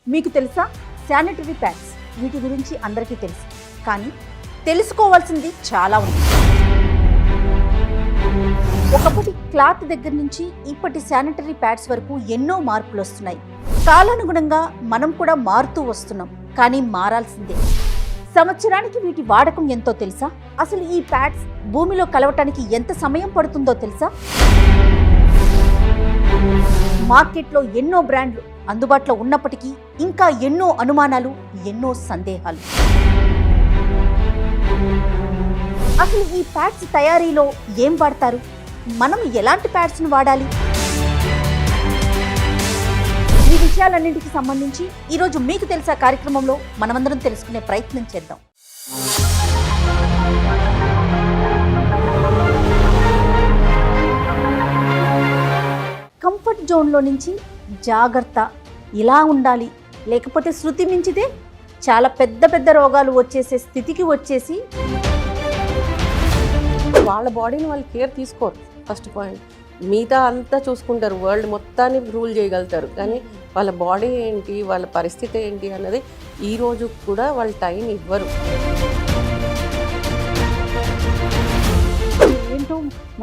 మీకు తెలుసా sanitary pads వీటి గురించి అందరికీ తెలుసు, కానీ తెలుసుకోవాల్సింది చాలా ఉంది. ఒకప్పటి క్లాత్ దగ్గర నుంచి ఇప్పటి శానిటరీ ప్యాడ్స్ వరకు ఎన్నో మార్పులు వస్తున్నాయి. కాలానుగుణంగా మనం కూడా మారుతూ వస్తున్నాం, కానీ మారాల్సిందే. సంవత్సరానికి వీటి వాడకం ఎంతో తెలుసా? అసలు ఈ ప్యాడ్స్ భూమిలో కలవటానికి ఎంత సమయం పడుతుందో తెలుసా? మార్కెట్లో ఎన్నో బ్రాండ్లు అందుబాటులో ఉన్నప్పటికీ ఇంకా ఎన్నో అనుమానాలు, ఎన్నో సందేహాలు. అసలు ఈ ప్యాడ్స్ తయారీలో ఏం వాడతారు? మనం ఎలాంటి ప్యాడ్స్ను వాడాలి? ఈ విషయాలన్నింటికి సంబంధించి ఈరోజు మీకు తెలుసా కార్యక్రమంలో మనమందరం తెలుసుకునే ప్రయత్నం చేద్దాం. కంఫర్ట్ జోన్లో నుంచి జాగ్రత్త, ఇలా ఉండాలి, లేకపోతే శృతి మించితే చాలా పెద్ద పెద్ద రోగాలు వచ్చేసే స్థితికి వచ్చేసి వాళ్ళ బాడీని వాళ్ళు కేర్ తీసుకోరు. ఫస్ట్ పాయింట్, మిగతా అంతా చూసుకుంటారు, వరల్డ్ మొత్తాన్ని రూల్ చేయగలుగుతారు, కానీ వాళ్ళ బాడీ ఏంటి, వాళ్ళ పరిస్థితి ఏంటి అన్నది ఈ రోజు కూడా వాళ్ళు టైం ఇవ్వరు. ఏంటో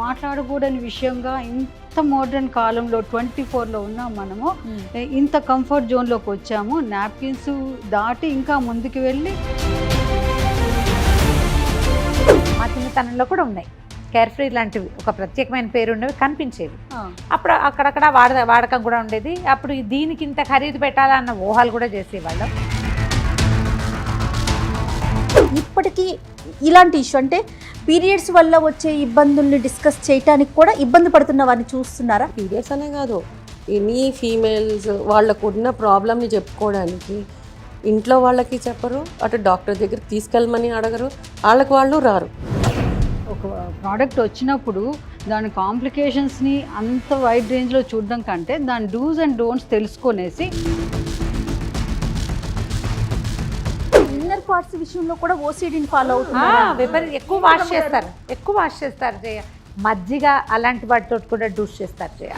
మాట్లాడకూడని విషయంగా ఇంత మోడర్న్ కాలంలో 24లో ఉన్నాం మనము. ఇంత కంఫర్ట్ జోన్లోకి వచ్చాము. నాప్కిన్స్ దాటి ఇంకా ముందుకు వెళ్ళి మా చిన్నతనంలో కూడా ఉన్నాయి కేర్ ఫ్రీ లాంటివి, ఒక ప్రత్యేకమైన పేరు ఉన్నవి, కనిపించేవి. అప్పుడు అక్కడక్కడ వాడకం కూడా ఉండేది. అప్పుడు దీనికి ఇంత ఖరీదు పెట్టాలన్న ఊహలు కూడా చేసేవాళ్ళం. ఇప్పటికీ ఇలాంటి ఇష్యూ అంటే పీరియడ్స్ వల్ల వచ్చే ఇబ్బందుల్ని డిస్కస్ చేయడానికి కూడా ఇబ్బంది పడుతున్న వారిని చూస్తున్నారా? పీరియడ్స్ అనే కాదు, ఎనీ ఫీమేల్స్ వాళ్ళకు ఉన్న ప్రాబ్లమ్ని చెప్పుకోవడానికి ఇంట్లో వాళ్ళకి చెప్పరు, అటు డాక్టర్ దగ్గరికి తీసుకెళ్ళమని అడగరు, వాళ్ళకి వాళ్ళు రారు. ఒక ప్రోడక్ట్ వచ్చినప్పుడు దాని కాంప్లికేషన్స్ని అంత వైడ్ రేంజ్లో చూడడం కంటే దాని డూస్ అండ్ డోంట్స్ తెలుసుకొనేసి ఇన్నర్ పార్ట్స్ విషయంలో కూడా ఓసిడీని ఫాలో అవుతున్నారు. ఎక్కువ వాష్ చేస్తారు జయ. మజ్జిగ అలాంటి వాటితో కూడా డూస్ చేస్తారు జయ.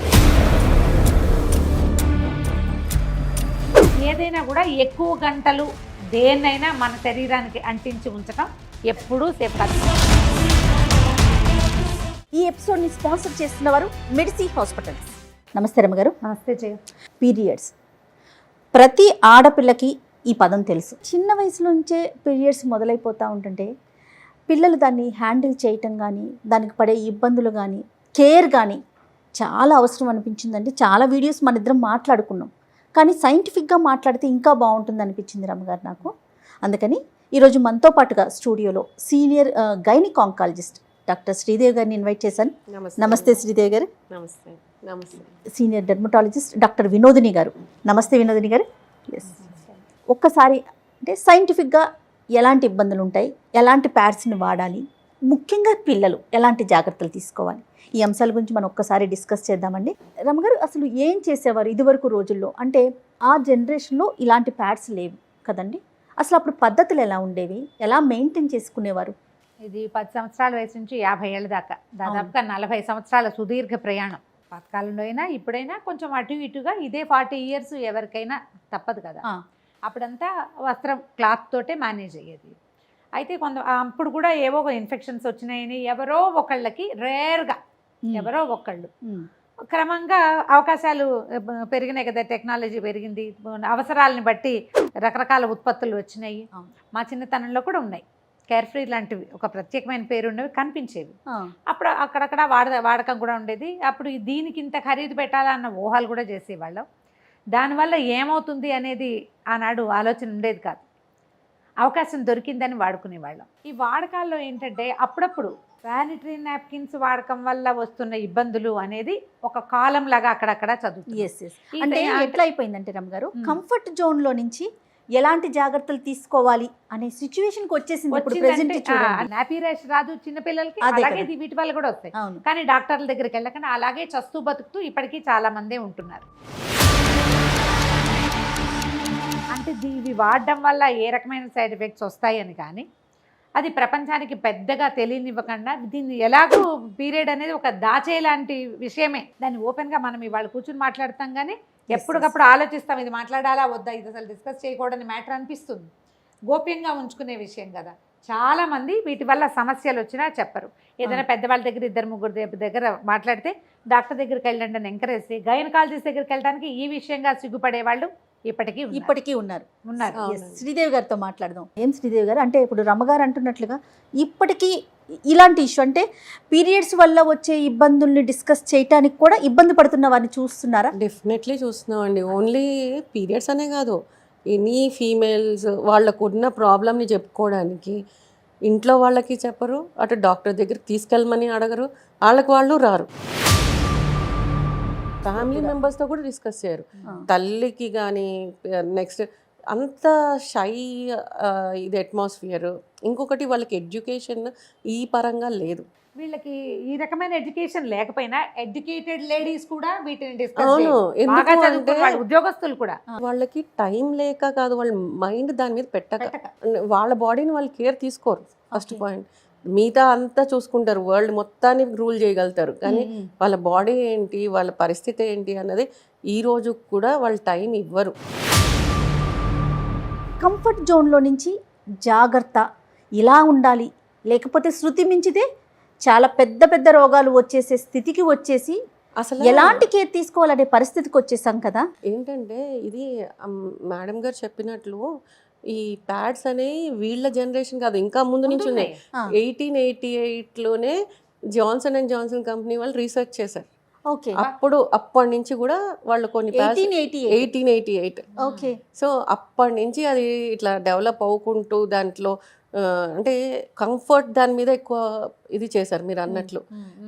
ఏదైనా కూడా ఎక్కువ గంటలు దేన్నైనా మన శరీరానికి అంటించి ఉంచడం ఎప్పుడూ సేఫ్ కాదు. ఈ ఎపిసోడ్ని స్పాన్సర్ చేస్తున్న వారు మెడిసి హాస్పిటల్స్. నమస్తే రమ్మగారు. నమస్తే జయ. పీరియడ్స్ ప్రతి ఆడపిల్లకి ఈ పదం తెలుసు. చిన్న వయసు నుంచే పీరియడ్స్ మొదలైపోతూ ఉంటుంటే పిల్లలు దాన్ని హ్యాండిల్ చేయటం కానీ, దానికి పడే ఇబ్బందులు కానీ, కేర్ కానీ చాలా అవసరం అనిపించిందండి. చాలా వీడియోస్ మన ఇద్దరం మాట్లాడుకున్నాం, కానీ సైంటిఫిక్గా మాట్లాడితే ఇంకా బాగుంటుంది అనిపించింది రమ్మగారు నాకు. అందుకని ఈరోజు మనతో పాటుగా స్టూడియోలో senior gynaec oncologist doctor Sridevi గారిని ఇన్వైట్ చేశాను. నమస్తే శ్రీదేవి గారు. నమస్తే. నమస్తే. సీనియర్ డెర్మటాలజిస్ట్ డాక్టర్ వినోదిని గారు. నమస్తే వినోదిని గారు. ఎస్, ఒక్కసారి అంటే సైంటిఫిక్గా ఎలాంటి ఇబ్బందులు ఉంటాయి, ఎలాంటి ప్యాడ్స్ని వాడాలి, ముఖ్యంగా పిల్లలు ఎలాంటి జాగ్రత్తలు తీసుకోవాలి, ఈ అంశాల గురించి మనం ఒక్కసారి డిస్కస్ చేద్దామండి. రమ్మగారు, అసలు ఏం చేసేవారు ఇదివరకు రోజుల్లో? అంటే ఆ జనరేషన్లో ఇలాంటి ప్యాడ్స్ లేవు కదండి. అసలు అప్పుడు పద్ధతులు ఎలా ఉండేవి, ఎలా మెయింటైన్ చేసుకునేవారు? ఇది 10 సంవత్సరాల వయసు నుంచి 50 ఏళ్ళ దాకా, దాదాపుగా 40 సంవత్సరాల సుదీర్ఘ ప్రయాణం. పాతకాలంలో అయినా ఇప్పుడైనా కొంచెం అటు ఇటుగా ఇదే 40 ఇయర్స్ ఎవరికైనా తప్పదు కదా. అప్పుడంతా వస్త్రం క్లాత్ తోటే మేనేజ్ అయ్యేది. అయితే అప్పుడు కూడా ఏవో ఇన్ఫెక్షన్స్ వచ్చినాయని ఎవరో ఒకళ్ళకి రేర్గా ఎవరో ఒకళ్ళు, క్రమంగా అవకాశాలు పెరిగినాయి కదా, టెక్నాలజీ పెరిగింది, అవసరాలని బట్టి రకరకాల ఉత్పత్తులు వచ్చినాయి. మా చిన్నతనంలో కూడా ఉన్నాయి కేర్ ఫ్రీ లాంటివి, ఒక ప్రత్యేకమైన పేరు ఉన్నవి, కనిపించేవి. అప్పుడు అక్కడక్కడ వాడకం కూడా ఉండేది. అప్పుడు దీనికి ఇంత ఖరీదు పెట్టాలన్న ఊహలు కూడా చేసేవాళ్ళం. దానివల్ల ఏమవుతుంది అనేది ఆనాడు ఆలోచన ఉండేది కాదు. అవకాశం దొరికిందని వాడుకునేవాళ్ళం. ఈ వాడకాల్లో ఏంటంటే అప్పుడప్పుడు శానిటరీ నాప్కిన్స్ వాడకం వల్ల వస్తున్న ఇబ్బందులు అనేది ఒక కాలం లాగా అక్కడక్కడ చదువుతుంది. అంటే ఎట్లా అయిపోయిందంటే రమ్మగారు, కంఫర్ట్ జోన్లో నుంచి ఎలాంటి జాగ్రత్తలు తీసుకోవాలి అనే సిచ్యువేషన్కి వచ్చేసింది. నాపీ ర్యాష్ రాదు చిన్నపిల్లలకి, అలాగే వీటి వల్ల కూడా వస్తాయి. కానీ డాక్టర్ల దగ్గరికి వెళ్ళకుండా అలాగే చస్తూ బతుకుతూ ఇప్పటికీ చాలా మందే ఉంటున్నారు. అంటే ఇవి వాడడం వల్ల ఏ రకమైన సైడ్ ఎఫెక్ట్స్ వస్తాయని కానీ అది ప్రపంచానికి పెద్దగా తెలియనివ్వకుండా దీన్ని ఎలాగో పీరియడ్ అనేది ఒక దాచేలాంటి విషయమే. దాన్ని ఓపెన్గా మనం ఇవాళ కూర్చుని మాట్లాడతాం కానీ ఎప్పటికప్పుడు ఆలోచిస్తాం ఇది మాట్లాడాలా వద్దా, ఇది అసలు డిస్కస్ చేయకూడని మ్యాటర్ అనిపిస్తుంది. గోప్యంగా ఉంచుకునే విషయం కదా. చాలామంది వీటి వల్ల సమస్యలు వచ్చినా చెప్పరు. ఏదైనా పెద్దవాళ్ళ దగ్గర 2-3 దగ్గర మాట్లాడితే డాక్టర్ దగ్గరికి వెళ్ళండి అని ఎంకరేజ్ చేసి గైనకాలజిస్ట్ దగ్గరికి వెళ్ళడానికి ఈ విషయంగా సిగ్గుపడే వాళ్ళు ఇప్పటికీ ఉన్నారు. అవునండి. శ్రీదేవి గారితో మాట్లాడదాం. ఏం శ్రీదేవి గారు, అంటే ఇప్పుడు రమ్మగారు అంటున్నట్లుగా ఇప్పటికీ ఇలాంటి ఇష్యూ, అంటే పీరియడ్స్ వల్ల వచ్చే ఇబ్బందుల్ని డిస్కస్ చేయడానికి కూడా ఇబ్బంది పడుతున్న వారిని చూస్తున్నారా? డెఫినెట్లీ చూస్తున్నామండి. ఓన్లీ పీరియడ్స్ అనే కాదు, ఎనీ ఫీమేల్స్ వాళ్ళకున్న ప్రాబ్లమ్ని చెప్పుకోవడానికి ఇంట్లో వాళ్ళకి చెప్పరు, అటు డాక్టర్ దగ్గరికి తీసుకెళ్ళమని అడగరు, వాళ్ళు రారు. ఫ్యామిలీ మెంబర్స్తో కూడా డిస్కస్ చేయరు. తల్లికి కానీ నెక్స్ట్ అంత షై ఇది అట్మాస్ఫియర్. ఇంకొకటి వాళ్ళకి ఎడ్యుకేషన్ ఈ పరంగా లేదు. వీళ్ళకి ఈ రకమైన ఎడ్యుకేషన్ లేకపోయినా ఎడ్యుకేటెడ్ లేడీస్ కూడా వీటిని డిస్కస్ అవును, బాగా ఎందుకు చదువుకున్న అంటే వాళ్ళు, ఉద్యోగస్తులు కూడా వాళ్ళకి టైం లేక కాదు, వాళ్ళ మైండ్ దాని మీద పెట్టక వాళ్ళ బాడీని వాళ్ళు కేర్ తీసుకోరు. First point. మిగతా అంతా చూసుకుంటారు, వరల్డ్ మొత్తాన్ని రూల్ చేయగలుగుతారు, కానీ వాళ్ళ బాడీ ఏంటి, వాళ్ళ పరిస్థితి ఏంటి అన్నది ఈ రోజు కూడా వాళ్ళు టైం ఇవ్వరు. కంఫర్ట్ జోన్లో నుంచి జాగ్రత్త, ఇలా ఉండాలి, లేకపోతే శృతి మించితే చాలా పెద్ద పెద్ద రోగాలు వచ్చేసే స్థితికి వచ్చేసి అసలు ఎలాంటి కేర్ తీసుకోవాలనే పరిస్థితికి వచ్చేసాం కదా. ఏంటంటే ఇది మేడం గారు చెప్పినట్లు ఈ ప్యాడ్స్ అనేవి వీళ్ళ జనరేషన్ కాదు, ఇంకా ముందు నుంచి ఉన్నాయి. 1888లోనే జాన్సన్ అండ్ జాన్సన్ కంపెనీ వాళ్ళు రీసెర్చ్ చేశారు. ఓకే, అప్పటి నుంచి కూడా వాళ్ళు కొన్ని 1888. ఓకే. సో అప్పటి నుంచి అది ఇట్లా డెవలప్ అవ్వుకుంటూ దాంట్లో అంటే కంఫర్ట్ దాని మీద ఎక్కువ ఇది చేశారు. మీరు అన్నట్లు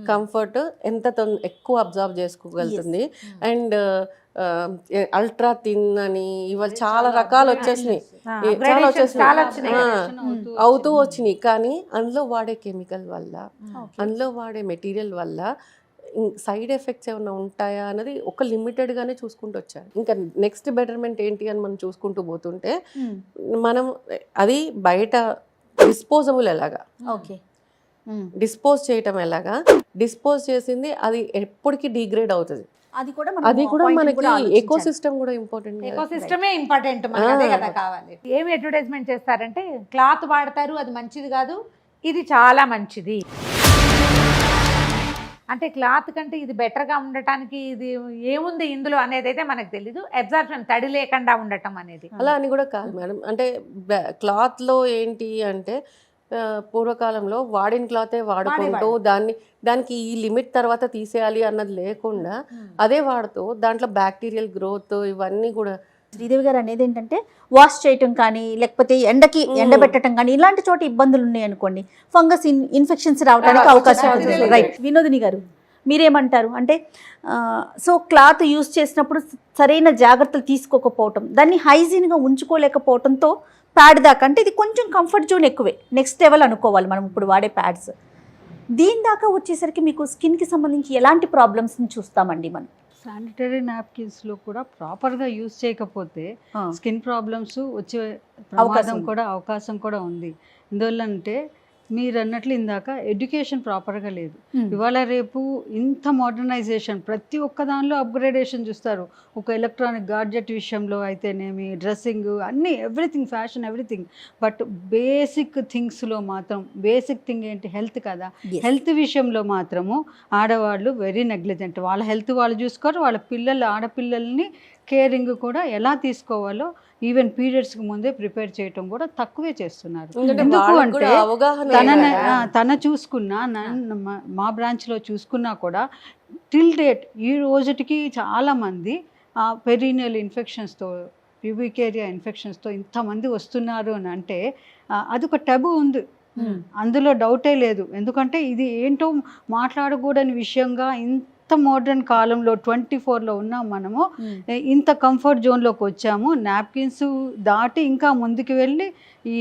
కంఫర్ట్ ఎంత ఎక్కువ అబ్జర్వ్ చేసుకోగలుగుతుంది, అండ్ అల్ట్రా థిన్ అని ఇవాళ చాలా రకాలు వచ్చేసినాయి, అవుతూ వచ్చినాయి. కానీ అందులో వాడే కెమికల్ వల్ల, అందులో వాడే మెటీరియల్ వల్ల సైడ్ ఎఫెక్ట్స్ ఏమైనా ఉంటాయా అన్నది ఒక లిమిటెడ్గానే చూసుకుంటూ వచ్చారు. ఇంకా నెక్స్ట్ బెటర్మెంట్ ఏంటి అని మనం చూసుకుంటూ పోతుంటే మనం అది బయట డిస్పోజబుల్ ఎలాగా, ఓకే, డిస్పోజ్ చేయటం ఎలాగా, డిస్పోజ్ చేసింది అది ఎప్పటికీ డిగ్రేడ్ అవుతుంది. అది కూడా మనకి ఎకో సిస్టమ్ కూడా ఇంపార్టెంట్. ఎకో సిస్టమే ఇంపార్టెంట్, అదే కదా కావాలి. ఏమి అడ్వర్టైజ్మెంట్ చేస్తారంటే క్లాత్ వాడతారు, అది మంచిది కాదు, ఇది చాలా మంచిది అంటే క్లాత్ కంటే ఇది బెటర్గా ఉండటానికి ఇది ఏముంది ఇందులో అనేది అయితే మనకు తెలీదు. అబ్జార్ప్షన్, తడి లేకుండా ఉండటం అనేది. అలా అని కూడా కాదు మేడం. అంటే క్లాత్లో ఏంటి అంటే పూర్వకాలంలో వాడిన క్లాతే వాడుకుంటూ దానికి ఈ లిమిట్ తర్వాత తీసేయాలి అన్నది లేకుండా అదే వాడుతూ దాంట్లో బ్యాక్టీరియల్ గ్రోత్ ఇవన్నీ కూడా. శ్రీదేవి గారు అనేది ఏంటంటే వాష్ చేయటం కానీ, లేకపోతే ఎండకి ఎండబెట్టడం కానీ, ఇలాంటి చోట ఇబ్బందులు ఉన్నాయి అనుకోండి, ఫంగస్ ఇన్ఫెక్షన్స్ రావడానికి అవకాశం ఉంటుంది. రైట్, వినోదిని గారు మీరేమంటారు? అంటే సో క్లాత్ యూస్ చేసినప్పుడు సరైన జాగ్రత్తలు తీసుకోకపోవటం, దాన్ని హైజీన్గా ఉంచుకోలేకపోవడంతో ప్యాడ్ దాకా, అంటే ఇది కొంచెం కంఫర్ట్ జోన్ ఎక్కువే, నెక్స్ట్ లెవెల్ అనుకోవాలి మనం ఇప్పుడు వాడే ప్యాడ్స్. దీని దాకా వచ్చేసరికి మీకు స్కిన్కి సంబంధించి ఎలాంటి ప్రాబ్లమ్స్ని చూస్తామండి మనం? శానిటరీ నాప్కిన్స్లో కూడా ప్రాపర్గా యూజ్ చేయకపోతే స్కిన్ ప్రాబ్లమ్స్ వచ్చే అవకాశం కూడా ఉంది. ఎందువల్ల అంటే మీరు అన్నట్లు ఇందాక ఎడ్యుకేషన్ ప్రాపర్గా లేదు. ఇవాళ రేపు ఇంత మోడర్నైజేషన్, ప్రతి ఒక్క దానిలో అప్గ్రేడేషన్ చూస్తారు. ఒక ఎలక్ట్రానిక్ గాడ్జెట్ విషయంలో అయితేనేమి, డ్రెస్సింగ్, అన్నీ, everything, fashion, everything. But basic థింగ్స్లో మాత్రం, బేసిక్ థింగ్ ఏంటి, హెల్త్ కదా. హెల్త్ విషయంలో మాత్రము ఆడవాళ్ళు వెరీ నెగ్లిజెంట్. వాళ్ళ హెల్త్ వాళ్ళు చూసుకోరు, వాళ్ళ ఆడపిల్లల్ని కేరింగ్ కూడా ఎలా తీసుకోవాలో ఈవెన్ పీరియడ్స్కి ముందే ప్రిపేర్ చేయటం కూడా తక్కువే చేస్తున్నారు. ఎందుకు అంటే తన చూసుకున్నా, మా బ్రాంచ్లో చూసుకున్నా కూడా టిల్ డేట్ ఈ రోజుకి చాలామంది పెరీనియల్ ఇన్ఫెక్షన్స్తో, ప్యూబిక్ ఏరియా ఇన్ఫెక్షన్స్తో ఇంతమంది వస్తున్నారు అని అంటే అదొక టబు ఉంది, అందులో డౌటే లేదు. ఎందుకంటే ఇది ఏంటో మాట్లాడకూడని విషయంగా ఇంత మోడర్న్ కాలంలో 24లో ఉన్నాం మనము. ఇంత కంఫర్ట్ జోన్లోకి వచ్చాము. నాప్కిన్స్ దాటి ఇంకా ముందుకు వెళ్ళి ఈ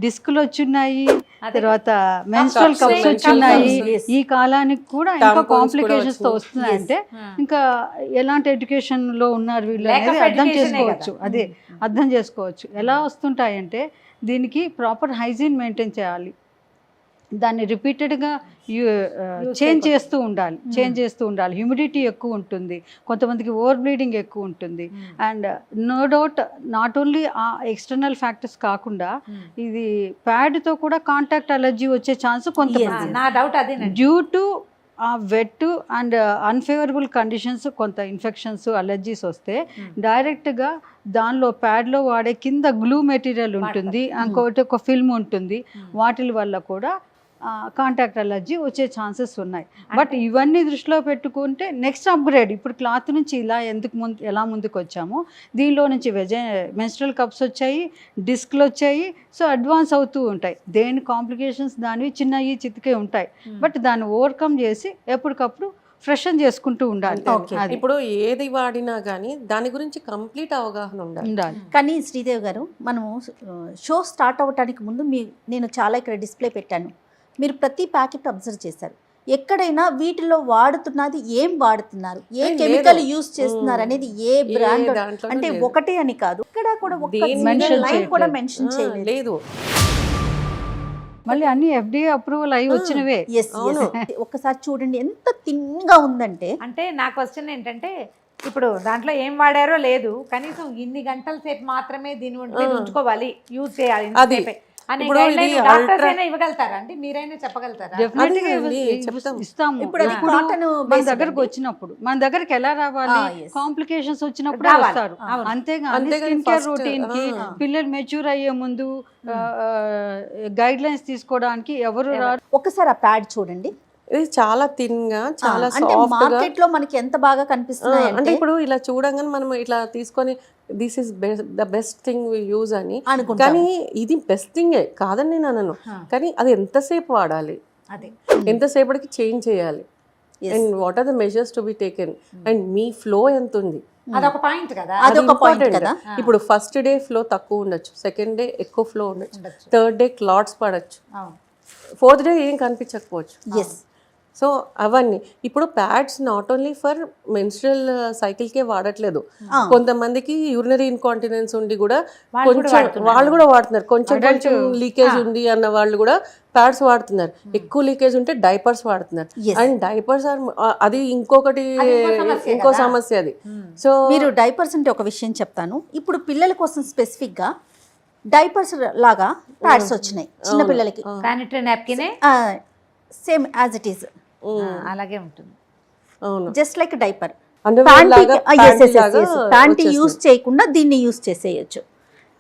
డిస్కులు వచ్చున్నాయి, అదే. తర్వాత menstrual cups, cups menstrual వచ్చున్నాయి. cups. ఈ కాలానికి కూడా ఇంకా Tampons కూడా కాంప్లికేషన్స్ తో వచ్చినాయి. వస్తున్నాయంటే ఇంకా ఎలాంటి ఎడ్యుకేషన్ లో ఉన్నారు వీళ్ళు Lack of అనేది అర్థం education ఏ చేసుకోవచ్చు. కదా. అదే అర్థం చేసుకోవచ్చు. ఎలా వస్తుంటాయంటే దీనికి ప్రాపర్ హైజీన్ మెయింటైన్ చేయాలి, దాన్ని రిపీటెడ్గా చేంజ్ చేస్తూ ఉండాలి. హ్యూమిడిటీ ఎక్కువ ఉంటుంది, కొంతమందికి ఓవర్ బ్లీడింగ్ ఎక్కువ ఉంటుంది. And no doubt not only ఆ ఎక్స్టర్నల్ ఫ్యాక్టర్స్ కాకుండా ఇది ప్యాడ్తో కూడా కాంటాక్ట్ అలర్జీ వచ్చే ఛాన్స్ కొంతమంది నా డౌట్ అదేనండి. డ్యూ టు ఆ వెట్ అండ్ అన్ఫేవరబుల్ కండిషన్స్, కొంత ఇన్ఫెక్షన్స్, అలర్జీస్ వస్తే డైరెక్ట్గా దానిలో ప్యాడ్లో వాడే కింద గ్లూ మెటీరియల్ ఉంటుంది, ఇంకొకటి ఒక ఫిల్మ్ ఉంటుంది, వాటి వల్ల కూడా కాంటాక్ట్ అలర్జీ వచ్చే ఛాన్సెస్ ఉన్నాయి. బట్ ఇవన్నీ దృష్టిలో పెట్టుకుంటే నెక్స్ట్ అప్గ్రేడ్, ఇప్పుడు క్లాత్ నుంచి ఇలా ఎలా ముందుకు వచ్చామో దీనిలో నుంచి మెన్స్ట్రల్ కప్స్ వచ్చాయి, డిస్క్లు వచ్చాయి. సో అడ్వాన్స్ అవుతూ ఉంటాయి. దేని కాంప్లికేషన్స్ దానివి చిన్నవి చితికే ఉంటాయి. బట్ దాన్ని ఓవర్కమ్ చేసి ఎప్పటికప్పుడు ఫ్రెషన్ చేసుకుంటూ ఉండాలి. అది ఇప్పుడు ఏది వాడినా కానీ దాని గురించి కంప్లీట్ అవగాహన ఉండాలి. కానీ శ్రీదేవి గారు, మనము షో స్టార్ట్ అవ్వటానికి ముందు నేను చాలా ఇక్కడ డిస్ప్లే పెట్టాను, మీరు ప్రతి ప్యాకెట్ అబ్జర్వ్ చేశారు. ఎక్కడైనా వీటిలో వాడుతున్నది ఏం వాడుతున్నారు, ఏ కెమికల్ యూస్ చేస్తున్నారు అనేది, ఏ బ్రాండ్ అంటే ఒకటే అని కాదు, ఇక్కడ కూడా లైన్ కూడా మెన్షన్ చేయలేదు. మళ్ళీ అన్ని FDA అప్రూవల్ అయి వచ్చినవే. ఒక్కసారి చూడండి ఎంత థిన్గా ఉందంటే. అంటే నా క్వశ్చన్ ఏంటంటే, ఇప్పుడు దాంట్లో ఏం వాడారో లేదు, కనీసం ఇన్ని గంటల సేపు మాత్రమే దీని మీద ఉంచుకోవాలి, యూజ్ చేయాలి ఇంతసేపే అనే గైడ్లైన్ డాక్టర్స్ అయినా ఇవ్వగలుగుతారా అండి, మీరైనా చెప్పగలుగుతారా? ఇస్తాము. ఇప్పుడు మన దగ్గరకు వచ్చినప్పుడు, మన దగ్గరికి ఎలా రావాలి, కాంప్లికేషన్స్ వచ్చినప్పుడు వస్తారు. అంతేగాని స్కిన్ కేర్ రొటీన్ కి పిల్లలు మెచ్యూర్ అయ్యే ముందు గైడ్ లైన్స్ తీసుకోవడానికి ఎవరు రారు. ఒకసారి ఆ ప్యాడ్ చూడండి, ఇది చాలా థిన్ గా, చాలా మార్కెట్ లో మనకి ఎంత బాగా కనిపిస్తున్నాయి అంటే ఇప్పుడు ఇలా చూడంగానే మనం ఇట్లా తీసుకొని this is the best thing use అని, కానీ ఇది బెస్ట్ థింగే కాదని నేను అనను, కానీ అది ఎంతసేపు వాడాలి, ఎంతసేపటికి చేంజ్ చేయాలి, and what are the measures to be taken, and మీ ఫ్లో ఎంత ఉంది, అదొక పాయింట్ కదా. అదొక పాయింట్ కదా. ఇప్పుడు ఫస్ట్ డే ఫ్లో తక్కువ ఉండొచ్చు, సెకండ్ డే ఎక్కువ ఫ్లో ఉండొచ్చు, థర్డ్ డే క్లాట్స్ పడచ్చు, ఫోర్త్ డే ఏం కనిపించకపోవచ్చు. సో అవన్నీ ఇప్పుడు pads not only for menstrual సైకిల్కే వాడట్లేదు, కొంతమందికి యూరినరీ ఇన్కాంటినెన్స్ ఉండి కూడా కొంచెం వాళ్ళు కూడా వాడుతున్నారు, కొంచెం లీకేజ్ ఉంది అన్న వాళ్ళు కూడా ప్యాడ్స్ వాడుతున్నారు, ఎక్కువ లీకేజ్ ఉంటే డైపర్స్ వాడుతున్నారు. అండ్ డైపర్స్ అది ఇంకో సమస్య అది. సో మీరు డైపర్స్ అంటే ఒక విషయం చెప్తాను, ఇప్పుడు పిల్లల కోసం స్పెసిఫిక్గా డైపర్స్ లాగా ప్యాడ్స్ వచ్చినాయి చిన్న పిల్లలకి, sanitary napkin same as it is, అలాగే ఉంటుంది, just like diaper. Panty panty use చేయకుండా దీన్ని యూస్ చేసేయచ్చు.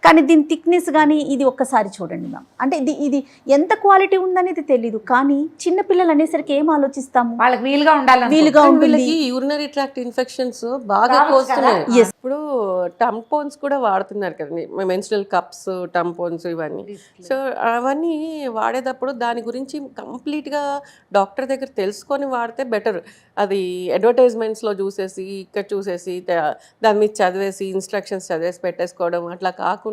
కానీ దీని థిక్నెస్ కానీ ఇది ఒక్కసారి చూడండి మ్యామ్, అంటే ఇది ఎంత క్వాలిటీ ఉందనేది తెలీదు, కానీ చిన్న పిల్లలు అనేసరికి ఏం ఆలోచిస్తాము, వాళ్ళకి వీలుగా ఉండాలి, వీలుగా ఉంటుంది. యూరినరీ ట్రాక్ట్ ఇన్ఫెక్షన్స్ బాగా వస్తున్నాయి. ఇప్పుడు టంపోన్స్ కూడా వాడుతున్నారు కదండి, మెన్స్ట్రల్ కప్స్, టంపోన్స్ ఇవన్నీ. సో అవన్నీ వాడేటప్పుడు దాని గురించి కంప్లీట్గా డాక్టర్ దగ్గర తెలుసుకొని వాడితే బెటర్. అది అడ్వర్టైజ్మెంట్స్లో చూసేసి ఇక్కడ చూసేసి దాని మీద చదివేసి ఇన్స్ట్రక్షన్స్ చదివేసి పెట్టేసుకోవడం అట్లా కాకుండా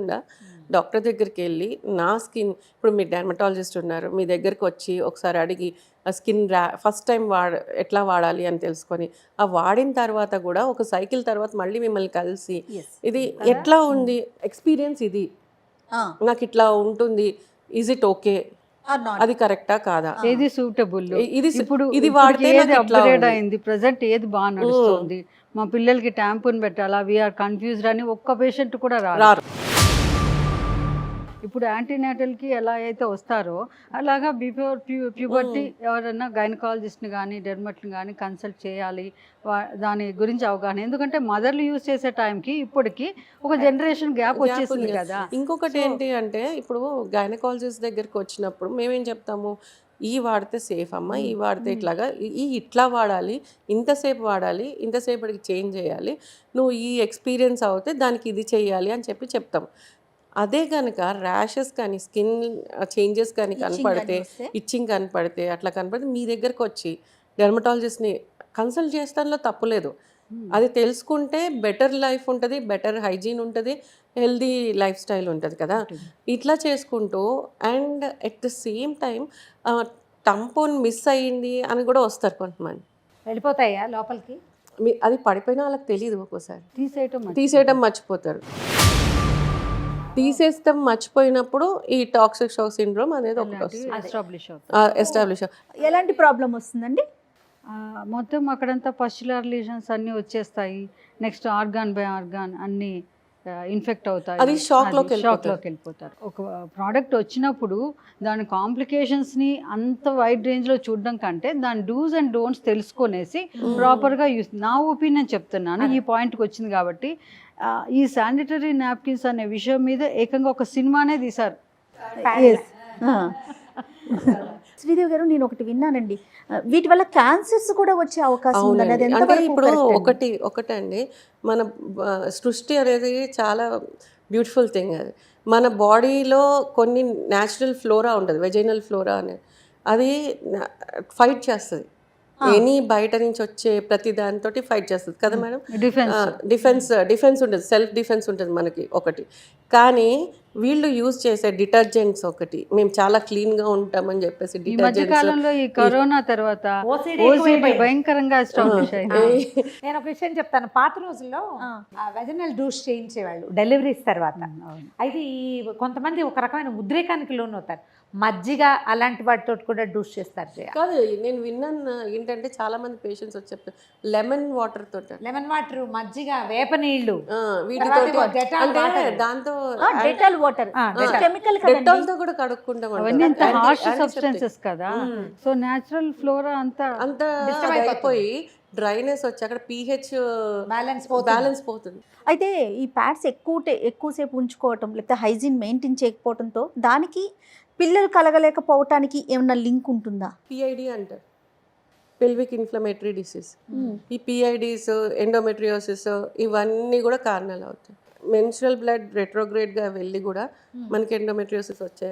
డాక్టర్ దగ్గరికి వెళ్ళి నా స్కిన్, ఇప్పుడు మీరు డెర్మటాలజిస్ట్ ఉన్నారు, మీ దగ్గరికి వచ్చి ఒకసారి అడిగి ఆ స్కిన్ ఫస్ట్ టైం ఎట్లా వాడాలి అని తెలుసుకొని ఆ వాడిన తర్వాత కూడా ఒక సైకిల్ తర్వాత మళ్ళీ మిమ్మల్ని కలిసి ఇది ఎట్లా ఉంది ఎక్స్పీరియన్స్, ఇది నాకు ఇట్లా ఉంటుంది, ఈజ్ ఇట్ ఓకే, అది కరెక్టా కాదా, ఏది సూటబుల్, ఇప్పుడు ఇది వాడితే ఏది అప్గ్రేడ్ అయింది, ప్రజెంట్ ఏది బాగా నడుస్తుంది, మా పిల్లలకి ట్యాంపూన్ పెట్టాలా, వీఆర్ కన్ఫ్యూజ్డ్ అని ఒక్క పేషెంట్ కూడా రారు. ఇప్పుడు యాంటీనేటల్కి ఎలా అయితే వస్తారో అలాగా బిఫోర్ ప్యూబర్టీ ఎవరైనా గైనకాలజిస్ట్ని కానీ డెర్మట్ని కానీ కన్సల్ట్ చేయాలి, దాని గురించి అవగాహన. ఎందుకంటే మదర్లు యూజ్ చేసే టైంకి ఇప్పటికి ఒక జనరేషన్ గ్యాప్ వచ్చేసింది కదా. ఇంకొకటి ఏంటి అంటే ఇప్పుడు గైనకాలజిస్ట్ దగ్గరికి వచ్చినప్పుడు మేమేం చెప్తాము, ఈ వాడితే సేఫ్ అమ్మ, ఈ వాడితే ఇట్లాగా, ఇట్లా వాడాలి, ఇంతసేపు వాడాలి, ఇంతసేపటికి చేంజ్ చేయాలి, నువ్వు ఈ ఎక్స్పీరియన్స్ అవుతే దానికి ఇది చేయాలి అని చెప్తాం. అదే కనుక ర్యాషెస్ కానీ స్కిన్ చేంజెస్ కానీ కనపడితే, ఇచ్చింగ్ కనపడితే, అట్లా కనపడితే మీ దగ్గరకు వచ్చి డెర్మటాలజిస్ట్ని కన్సల్ట్ చేస్తానిలో తప్పులేదు. అది తెలుసుకుంటే బెటర్ లైఫ్ ఉంటుంది, బెటర్ హైజీన్ ఉంటుంది, హెల్దీ లైఫ్ స్టైల్ ఉంటుంది కదా, ఇట్లా చేసుకుంటూ and at the same time tampon miss అయ్యింది అని కూడా వస్తారు కొంతమంది. వెళ్ళిపోతాయా లోపలికి? అది పడిపోయినా వాళ్ళకి తెలియదు, ఒక్కోసారి తీసేయటం తీసేయడం మర్చిపోతారు. తీసేస్తాం మర్చిపోయినప్పుడు ఈ టాక్సిక్ షాక్ సిండ్రోమ్ అనేది ఒకటి వస్తుంది, ఎస్టాబ్లిష్. ఎలాంటి ప్రాబ్లం వస్తుందండి? మొత్తం అక్కడంతా పస్చులర్ లీజన్స్ అన్నీ వచ్చేస్తాయి. నెక్స్ట్ ఆర్గాన్ బై ఆర్గాన్ అన్నీ ఇన్ఫెక్ట్ అవుతాయి. అది షాక్లోకి వెళ్ళిపోతారు. ఒక ప్రోడక్ట్ వచ్చినప్పుడు దాని కాంప్లికేషన్స్ని అంత వైడ్ రేంజ్లో చూడడం కంటే దాని డూస్ అండ్ డోంట్స్ తెలుసుకొనేసి ప్రాపర్గా యూస్, నా ఒపీనియన్ చెప్తున్నాను, ఈ పాయింట్కి వచ్చింది కాబట్టి. ఈ శానిటరీ నాప్కిన్స్ అనే విషయం మీద ఏకంగా ఒక సినిమానే తీశారు. శ్రీదేవి గారు, నేను ఒకటి విన్నానండి, వీటి వల్ల క్యాన్సర్స్ కూడా వచ్చే అవకాశం ఉందండి. అది అంటే ఎంతవరకు ఇప్పుడు correct అండి? ఒకటండి, మన సృష్టి అనేది చాలా బ్యూటిఫుల్ థింగ్. అది మన బాడీలో కొన్ని న్యాచురల్ ఫ్లోరా ఉంటుంది, వెజైనల్ ఫ్లోరా అనేది, అది ఫైట్ చేస్తుంది ఎనీ బయట నుంచి వచ్చే ప్రతి దానితో ఫైట్ చేస్తుంది కదా మేడం. డిఫెన్స్ ఉంటుంది, సెల్ఫ్ డిఫెన్స్ ఉంటుంది మనకి ఒకటి. కానీ వీళ్ళు యూజ్ చేసే డిటర్జెంట్స్ ఒకటి, మేము చాలా క్లీన్ గా ఉంటామని చెప్పేసి ఈ మధ్య కాలంలో ఈ కరోనా తర్వాత భయంకరంగా ఎస్టాబ్లిష్ అయింది. నేను ఒక విషయం చెప్తాను. పాత రోజుల్లో వెజనల్ డూస్ చేయించేవాళ్ళు డెలివరీస్ తర్వాత. అయితే ఈ కొంతమంది ఒక రకమైన ఉద్రేకానికి లోనవుతారు, మజ్జిగ అలాంటి వాటితో కూడా డూస్ చేస్తారు. కాదు, నేను విన్నాను ఏంటంటే చాలా మంది పేషెంట్స్ వచ్చి చెప్తారు లెమన్ వాటర్ తోట, లెమన్ వాటర్, మజ్జిగ, వేప నీళ్లు, అంటే దాంతో డెటాల్ వాటర్, కెమికల్ డెటాల్ తో కూడా కడుక్కుంటాం. అవన్నీ అంత హార్ష్ సబ్స్టెన్సెస్ కదా, సో న్యాచురల్ ఫ్లోరా అంతా అయిపోయి డ్రైనెస్ వచ్చి అక్కడ pH బ్యాలెన్స్ పోతుంది. అయితే ఈ ప్యాడ్స్ ఎక్కువసేపు ఉంచుకోవటం లేకపోతే హైజీన్ మెయింటైన్ చేయకపోవడంతో దానికి పిల్లలు కలగలేకపోవటానికి ఏమన్నా లింక్ ఉంటుందా? PID అంటారు, పెల్విక్ ఇన్ఫ్లమేటరీ డిసీజ్. ఈ PIDs, ఎండోమెట్రియోసిస్ ఇవన్నీ కూడా కారణాలు అవుతాయి. మెన్స్ట్రల్ బ్లడ్ రెట్రోగ్రేడ్గా వెళ్ళి కూడా మనకి ఎండోమెట్రియోసిస్ వచ్చే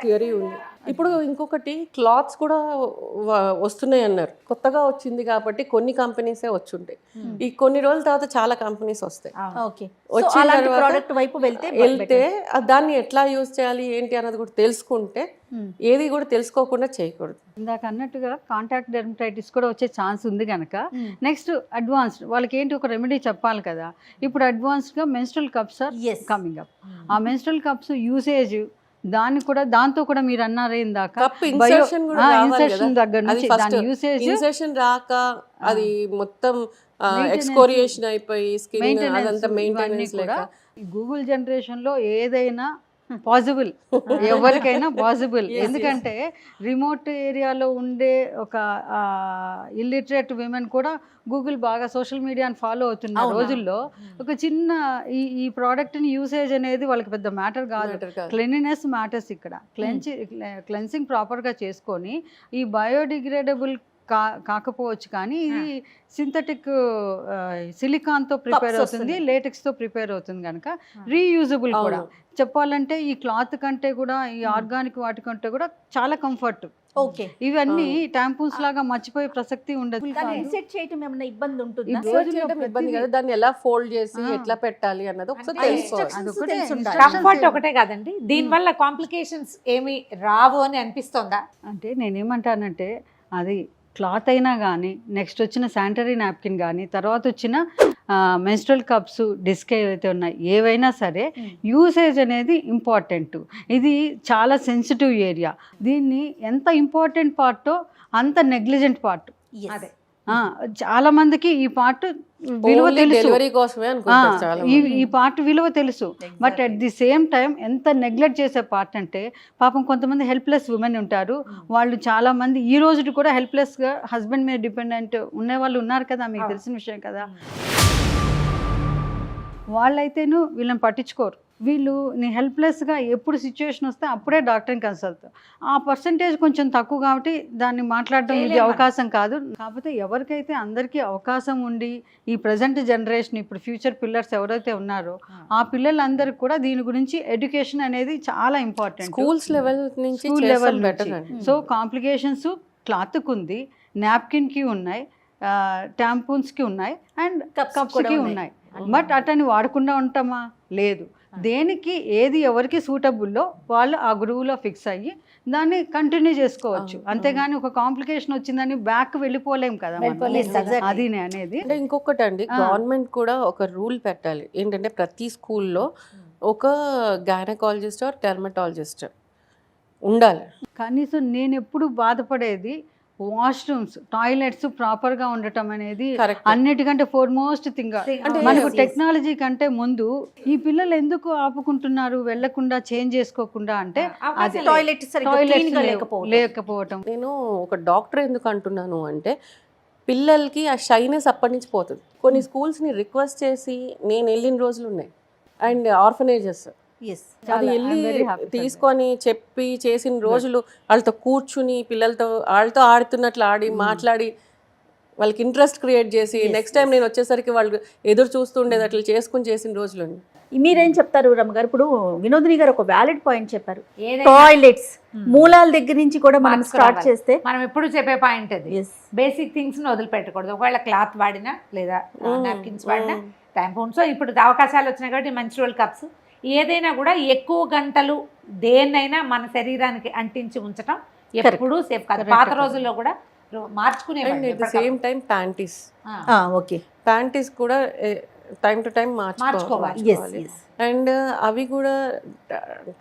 థియరీ ఉంది. ఇప్పుడు ఇంకొకటి క్లాత్స్ కూడా వస్తున్నాయి అన్నారు, కొత్తగా వచ్చింది కాబట్టి కొన్ని కంపెనీసే వచ్చుంటాయి. ఈ కొన్ని రోజుల తర్వాత చాలా కంపెనీస్ వస్తాయి. వచ్చిన ప్రోడక్ట్ వైపు వెళ్తే దాన్ని ఎట్లా యూజ్ చేయాలి ఏంటి అన్నది కూడా తెలుసుకుంటే, ఏది కూడా తెలుసుకోకుండా చేయకూడదు. ఇందాక అన్నట్టుగా కాంటాక్ట్ డెర్మటైటిస్ కూడా వచ్చే ఛాన్స్ ఉంది కనుక నెక్స్ట్ అడ్వాన్స్డ్ వాళ్ళకి ఏంటి ఒక రెమెడీ చెప్పాలి కదా. ఇప్పుడు అడ్వాన్స్డ్గా menstrual cups are coming up. ఆ మెన్స్ట్రల్ కప్స్ యూసేజ్ దాంతో కూడా మీరు అన్నారే ఇందాక, ఇన్సర్షన్ దగ్గర నుంచి దాని యూసేజ్ రాక అది మొత్తం ఎక్స్కోరియేషన్ అయిపోయి స్కిన్ అదంతా మెయింటెనెన్స్ లేక. గూగుల్ జనరేషన్లో ఏదైనా పాసిబుల్, ఎవరికైనా పాసిబుల్. ఎందుకంటే రిమోట్ ఏరియాలో ఉండే ఒక ఇల్లిటరేట్ విమెన్ కూడా గూగుల్ బాగా సోషల్ మీడియాని ఫాలో అవుతున్న రోజుల్లో ఒక చిన్న ఈ ప్రోడక్ట్ని యూసేజ్ అనేది వాళ్ళకి పెద్ద మ్యాటర్ కాదు. క్లీనినెస్ మ్యాటర్స్ ఇక్కడ. క్లెన్సింగ్ ప్రాపర్గా చేసుకొని ఈ బయోడిగ్రేడబుల్ కాకపోవచ్చు కానీ ఇది సింథటిక్ సిలికాన్తో ప్రిపేర్ అవుతుంది, లేటెక్స్తో ప్రిపేర్ అవుతుంది కనుక రీయూజబుల్ కూడా. చెప్పాలంటే ఈ క్లాత్ కంటే కూడా ఈ ఆర్గానిక్ వాటి కంటే కూడా చాలా కంఫర్ట్. ఇవన్నీ టాంపూన్స్ లాగా మర్చిపోయే ప్రసక్తి ఉండదు. దాన్ని ఎలా ఫోల్డ్ చేసి ఎట్లా పెట్టాలి అన్నది కంఫర్ట్ ఒకటే కాదండి, దీనివల్ల కాంప్లికేషన్స్ ఏమి రావు అని అనిపిస్తుందా? అంటే నేనేమంటానంటే అది క్లాత్ అయినా కానీ, నెక్స్ట్ వచ్చిన శానిటరీ నాప్కిన్ కానీ, తర్వాత వచ్చిన మెన్స్ట్రల్ కప్స్, డిస్క్ ఏవైతే ఉన్నాయి ఏవైనా సరే యూసేజ్ అనేది ఇంపార్టెంట్. ఇది చాలా సెన్సిటివ్ ఏరియా. దీన్ని ఎంత ఇంపార్టెంట్ పార్టో అంత నెగ్లిజెంట్ పార్ట్. అదే చాలా మందికి ఈ పార్ట్ విలువ తెలుసు, ఈ పార్ట్ విలువ తెలుసు. But at the same time ఎంత నెగ్లెక్ట్ చేసే పార్ట్ అంటే, పాపం కొంతమంది హెల్ప్లెస్ ఉమెన్ ఉంటారు. వాళ్ళు చాలా మంది ఈ రోజు కూడా హెల్ప్లెస్గా హస్బెండ్ మీద డిపెండెంట్ ఉండే వాళ్ళు ఉన్నారు కదా, మీకు తెలిసిన విషయం కదా. వాళ్ళైతేను వీళ్ళని పట్టించుకోరు. వీళ్ళు నీ హెల్ప్లెస్గా ఎప్పుడు సిచ్యువేషన్ వస్తే అప్పుడే డాక్టర్ని కన్సల్ట్. ఆ పర్సంటేజ్ కొంచెం తక్కువ కాబట్టి దాన్ని మాట్లాడడం ఇది అవకాశం కాదు. కాకపోతే ఎవరికైతే అందరికీ అవకాశం ఉండి ఈ ప్రజెంట్ జనరేషన్ ఇప్పుడు ఫ్యూచర్ పిల్లర్స్ ఎవరైతే ఉన్నారో ఆ పిల్లలందరికీ కూడా దీని గురించి ఎడ్యుకేషన్ అనేది చాలా ఇంపార్టెంట్. స్కూల్ లెవెల్ నుంచి. సో కాంప్లికేషన్స్ క్లాత్కి ఉంది, నాప్కిన్కి ఉన్నాయి, టాంపూన్స్కి ఉన్నాయి, అండ్ కప్స్కి ఉన్నాయి. బట్ అటని వాడకుండా ఉంటామా? లేదు. దేనికి ఏది ఎవరికి సూటబుల్లో వాళ్ళు ఆ గురువులో ఫిక్స్ అయ్యి దాన్ని కంటిన్యూ చేసుకోవచ్చు. అంతేగాని ఒక కాంప్లికేషన్ వచ్చిందని బ్యాక్ వెళ్ళిపోలేం కదా మనం. వెళ్ళిపోలేం. అది నేను అనేది. అంటే ఇంకొకటి అండి, గవర్నమెంట్ కూడా ఒక రూల్ పెట్టాలి ఏంటంటే ప్రతి స్కూల్లో ఒక గైనకాలజిస్ట్ ఆర్ డెర్మటాలజిస్ట్ ఉండాలి. కనీసం నేను ఎప్పుడు బాధపడేది వాష్రూమ్స్, టాయిలెట్స్ ప్రాపర్గా ఉండటం అనేది Correct. అన్నిటికంటే ఫోర్మోస్ట్ థింగ్. అంటే మనకు yes. టెక్నాలజీ కంటే ముందు ఈ పిల్లలు ఎందుకు ఆపుకుంటున్నారు వెళ్లకుండా చేంజ్ చేసుకోకుండా అంటే అది టాయిలెట్ టాయిలెట్స్ లేకపోవటం. నేను ఒక డాక్టర్ ఎందుకు అంటున్నాను అంటే పిల్లలకి ఆ షైనెస్ అప్పటి నుంచి పోతుంది. కొన్ని స్కూల్స్ని రిక్వెస్ట్ చేసి నేను వెళ్ళిన రోజులు ఉన్నాయి. అండ్ ఆర్ఫనేజెస్ అది వెళ్ళి తీసుకొని చెప్పి చేసిన రోజులు, వాళ్ళతో కూర్చుని పిల్లలతో వాళ్ళతో ఆడుతున్నట్లు ఆడి మాట్లాడి వాళ్ళకి ఇంట్రెస్ట్ క్రియేట్ చేసి నెక్స్ట్ టైం నేను వచ్చేసరికి వాళ్ళు ఎదురు చూస్తుండేది అట్లా చేసుకుని చేసిన రోజులు. మీరేం చెప్తారు రమ్మ గారు? ఇప్పుడు వినోదిని గారు ఒక వ్యాలిడ్ పాయింట్ చెప్పారు. ఏదైనా టాయిలెట్స్ మూలాల దగ్గర నుంచి కూడా మనం స్టార్ట్ మార్చుకోవాలి. చేస్తే మనం ఎప్పుడు చెప్పే పాయింట్ అది, బేసిక్ థింగ్స్ ని వదిలిపెట్టకూడదు. ఒకవేళ క్లాత్ వాడినా లేదా నాప్కిన్స్ వాడినా, ట్యాంపూన్స్, ఇప్పుడు అవకాశాలు వచ్చినాయి కాబట్టి మెన్స్ట్రువల్ కప్స్, ఏదైనా కూడా ఎక్కువ గంటలు దేన్నైనా మన శరీరానికి అంటించి ఉంచడం ఎప్పుడూ సేఫ్ కాదు. పాత రోజుల్లో కూడా మార్చుకునే and at the same time panties, okay, panties కూడా టైం టు టైం మార్చుకోవాలి. అండ్ అవి కూడా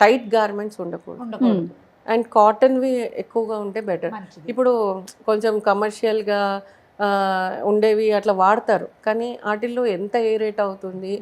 టైట్ గార్మెంట్స్ ఉండకూడదు. అండ్ కాటన్వి ఎక్కువగా ఉంటే బెటర్. ఇప్పుడు కొంచెం కమర్షియల్గా ఉండేవి అట్లా వాడతారు, కానీ వాటిల్లో ఎంత ఎయిరేట్ అవుతుంది,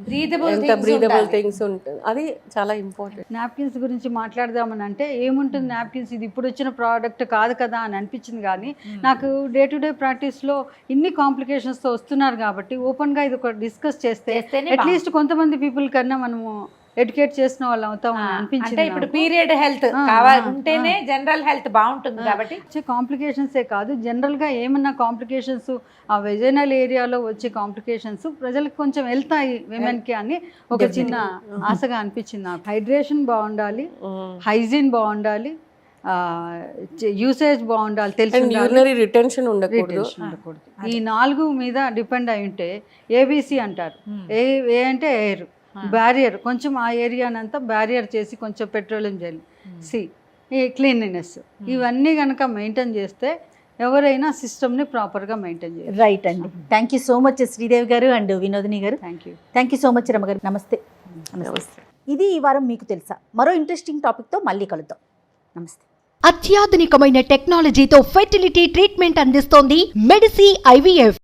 ఎంత బ్రీదబుల్ థింగ్స్ ఉంటుంది, అది చాలా ఇంపార్టెంట్. నాప్కిన్స్ గురించి మాట్లాడదామని అంటే ఏముంటుంది, నాప్కిన్స్ ఇది ఇప్పుడు వచ్చిన ప్రోడక్ట్ కాదు కదా అని అనిపించింది. కానీ నాకు డే టు డే ప్రాక్టీస్లో ఇన్ని కాంప్లికేషన్స్తో వస్తున్నారు కాబట్టి ఓపెన్గా ఇది ఒక డిస్కస్ చేస్తే అట్లీస్ట్ కొంతమంది పీపుల్ కన్నా మనము ఎడ్యుకేట్ చేసిన వాళ్ళు అవుతామని అంటే అనిపించింది. ఇప్పుడు పీరియడ్ హెల్త్ కావాలి ఉంటేనే జనరల్ హెల్త్ బాగుంటుంది కాబట్టి వచ్చే కాంప్లికేషన్సే కాదు, జనరల్గా ఏమన్నా కాంప్లికేషన్స్ ఆ వెజైనల్ ఏరియాలో వచ్చే కాంప్లికేషన్స్ ప్రజలకు కొంచెం వెళ్తాయి విమెన్కి అని ఒక చిన్న ఆశగా అనిపించింది నాకు. హైడ్రేషన్ బాగుండాలి, హైజీన్ బాగుండాలి, యూసేజ్ బాగుండాలి, యూరినరీ రిటెన్షన్ ఉండకూడదు. ఈ 4 మీద డిపెండ్ అయి ఉంటే ఏబిసి అంటారు. ఏ అంటే ఎయిర్ బ్యారియర్, కొంచెం ఆ ఏరియానంతా బ్యారియర్ చేసి కొంచెం పెట్రోలియం జెల్, సి ఈ క్లీన్లీనెస్, ఇవన్నీ కనుక మెయింటైన్ చేస్తే ఎవరైనా సిస్టమ్ని ప్రాపర్గా మెయింటైన్ చేయాలి. రైట్ అండి. Thank you so much Sridevi గారు అండ్ వినోదిని గారు. థ్యాంక్ యూ సో మచ్ రమ్మ గారు. నమస్తే. నమస్తే. ఇది ఈ వారం మీకు తెలుసా. మరో ఇంట్రెస్టింగ్ టాపిక్తో మళ్ళీ కలుద్దాం. నమస్తే. అత్యాధునికమైన టెక్నాలజీతో ఫెర్టిలిటీ ట్రీట్మెంట్ అందిస్తోంది మెడిసి IVF.